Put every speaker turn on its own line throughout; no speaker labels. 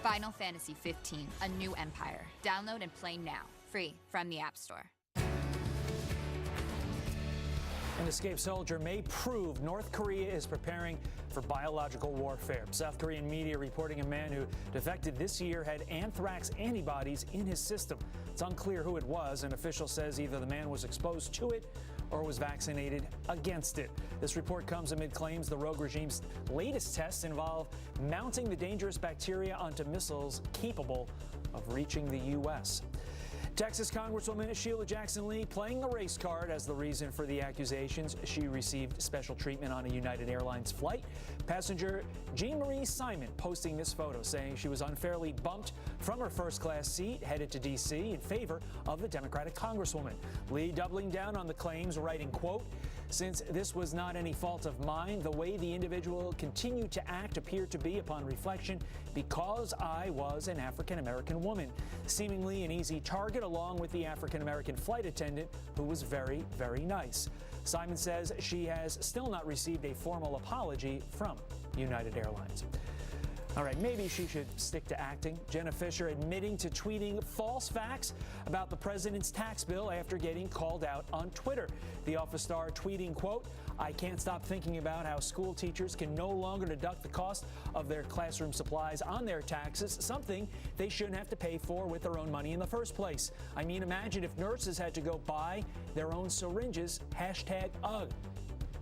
Final Fantasy 15, A New Empire. Download and play now, free from the App Store.
An escaped soldier may prove North Korea is preparing for biological warfare. South Korean media reporting a man who defected this year had anthrax antibodies in his system. It's unclear who it was. An official says either the man was exposed to it or was vaccinated against it. This report comes amid claims the rogue regime's latest tests involve mounting the dangerous bacteria onto missiles capable of reaching the U.S. Texas Congresswoman Sheila Jackson Lee playing the race card as the reason for the accusations. She received special treatment on a United Airlines flight. Passenger Jean Marie Simon posting this photo saying she was unfairly bumped from her first-class seat headed to D.C. in favor of the Democratic Congresswoman. Lee doubling down on the claims, writing, quote, "Since this was not any fault of mine, the way the individual continued to act appeared to be, upon reflection, because I was an African-American woman. Seemingly an easy target, along with the African-American flight attendant, who was very, very nice." Simon says she has still not received a formal apology from United Airlines. All right, maybe she should stick to acting. Jenna Fisher admitting to tweeting false facts about the president's tax bill after getting called out on Twitter. The Office star tweeting, quote, "I can't stop thinking about how school teachers can no longer deduct the cost of their classroom supplies on their taxes, something they shouldn't have to pay for with their own money in the first place. I mean, imagine if nurses had to go buy their own syringes, hashtag ugh."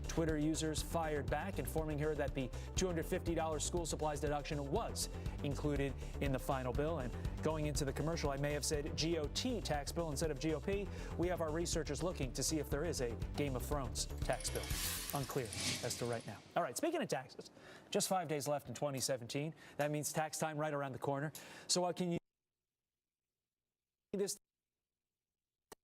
Twitter users fired back, informing her that the $250 school supplies deduction was included in the final bill. And going into the commercial, I may have said GOT tax bill instead of GOP. We have our researchers looking to see if there is a Game of Thrones tax bill. Unclear as to right now. All right, speaking of taxes, just 5 days left in 2017. That means tax time right around the corner. So what can you do this?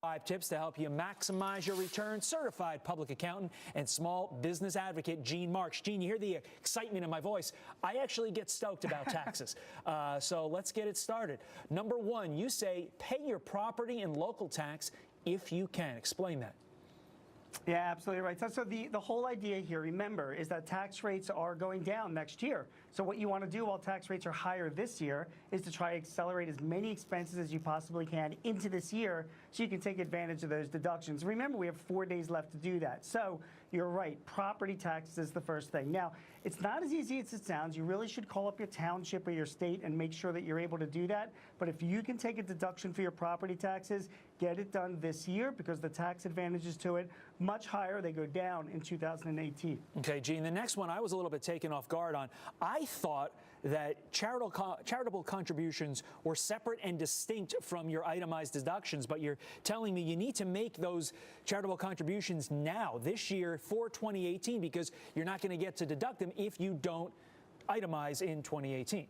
5 tips to help you maximize your return. Certified public accountant and small business advocate Gene Marks. Gene, you hear the excitement in my voice. I actually get stoked about taxes. So let's get it started. Number 1, you say pay your property and local tax if you can. Explain that.
Yeah, absolutely right. So the whole idea here, remember, is that tax rates are going down next year. So what you want to do while tax rates are higher this year is to try to accelerate as many expenses as you possibly can into this year so you can take advantage of those deductions. Remember, we have 4 days left to do that. So you're right, property tax is the first thing. Now, it's not as easy as it sounds. You really should call up your township or your state and make sure that you're able to do that. But if you can take a deduction for your property taxes, get it done this year because the tax advantages to it much higher. They go down in 2018.
Okay, Gene, the next one I was a little bit taken off guard on. I thought that charitable contributions were separate and distinct from your itemized deductions, but you're telling me you need to make those charitable contributions now, this year, for 2018, because you're not going to get to deduct them if you don't itemize in 2018.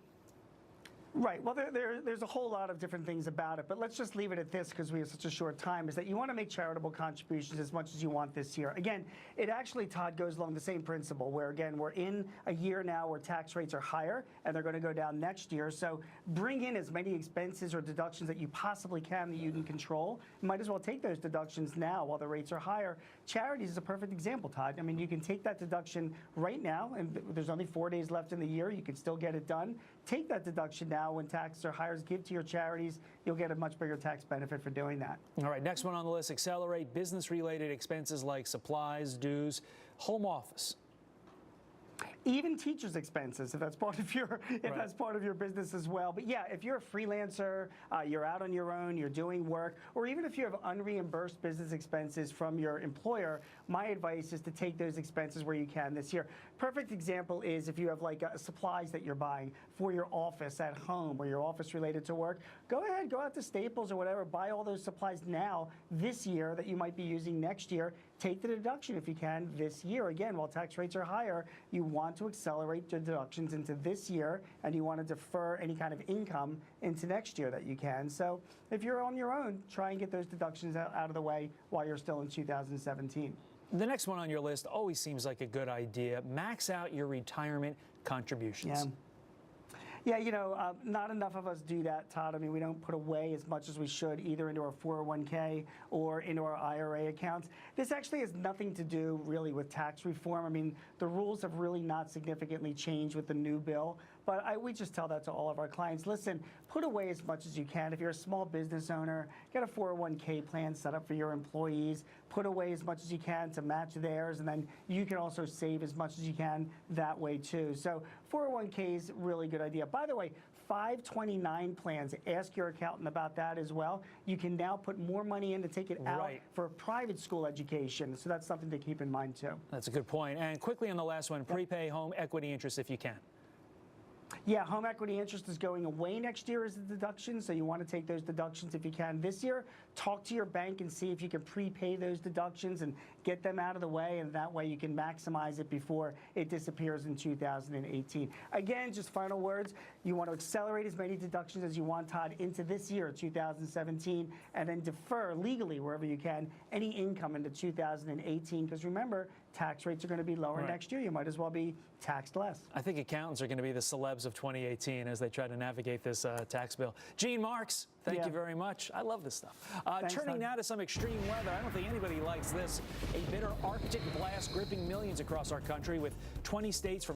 Right. Well, there's a whole lot of different things about it, but let's just leave it at this because we have such a short time, is that you want to make charitable contributions as much as you want this year. Again, it actually, Todd, goes along the same principle where, again, we're in a year now where tax rates are higher and they're going to go down next year. So bring in as many expenses or deductions that you possibly can that you can control. You might as well take those deductions now while the rates are higher. Charities is a perfect example, Todd. I mean, you can take that deduction right now, and there's only 4 days left in the year. You can still get it done. Take that deduction now when taxes are higher, give to your charities. You'll get a much bigger tax benefit for doing that.
All right, next one on the list, accelerate business-related expenses like supplies, dues, home office.
Even teachers' expenses, if that's part of your that's part of your business as well. But yeah, if you're a freelancer, you're out on your own, you're doing work, or even if you have unreimbursed business expenses from your employer, my advice is to take those expenses where you can this year. Perfect example is if you have like supplies that you're buying for your office at home or your office related to work, go ahead, go out to Staples or whatever, buy all those supplies now this year that you might be using next year. Take the deduction if you can this year. Again, while tax rates are higher, you want to accelerate the deductions into this year, and you want to defer any kind of income into next year that you can. So if you're on your own, try and get those deductions out of the way while you're still in 2017.
The next one on your list always seems like a good idea. Max out your retirement contributions.
Yeah. Yeah, you know, not enough of us do that, Todd. I mean, we don't put away as much as we should either into our 401k or into our IRA accounts. This actually has nothing to do really with tax reform. I mean, the rules have really not significantly changed with the new bill. But we just tell that to all of our clients. Listen, put away as much as you can. If you're a small business owner, get a 401k plan set up for your employees. Put away as much as you can to match theirs, and then you can also save as much as you can that way too. So 401k is a really good idea. By the way, 529 plans, ask your accountant about that as well. You can now put more money in to take it out for private school education. So that's something to keep in mind too.
That's a good point. And quickly on the last one, prepay home equity interest if you can.
Yeah, home equity interest is going away next year as a deduction, so you want to take those deductions if you can this year. Talk to your bank and see if you can prepay those deductions and get them out of the way, and that way you can maximize it before it disappears in 2018. Again, just final words, you want to accelerate as many deductions as you want, Todd, into this year, 2017, and then defer legally, wherever you can, any income into 2018, because remember, tax rates are going to be lower next year. You might as well be taxed less.
I think accountants are going to be the celebs of 2018 as they try to navigate this tax bill. Gene Marks, thank you very much. I love this stuff. Turning now to some extreme weather. I don't think anybody likes this. A bitter Arctic blast gripping millions across our country with 20 states from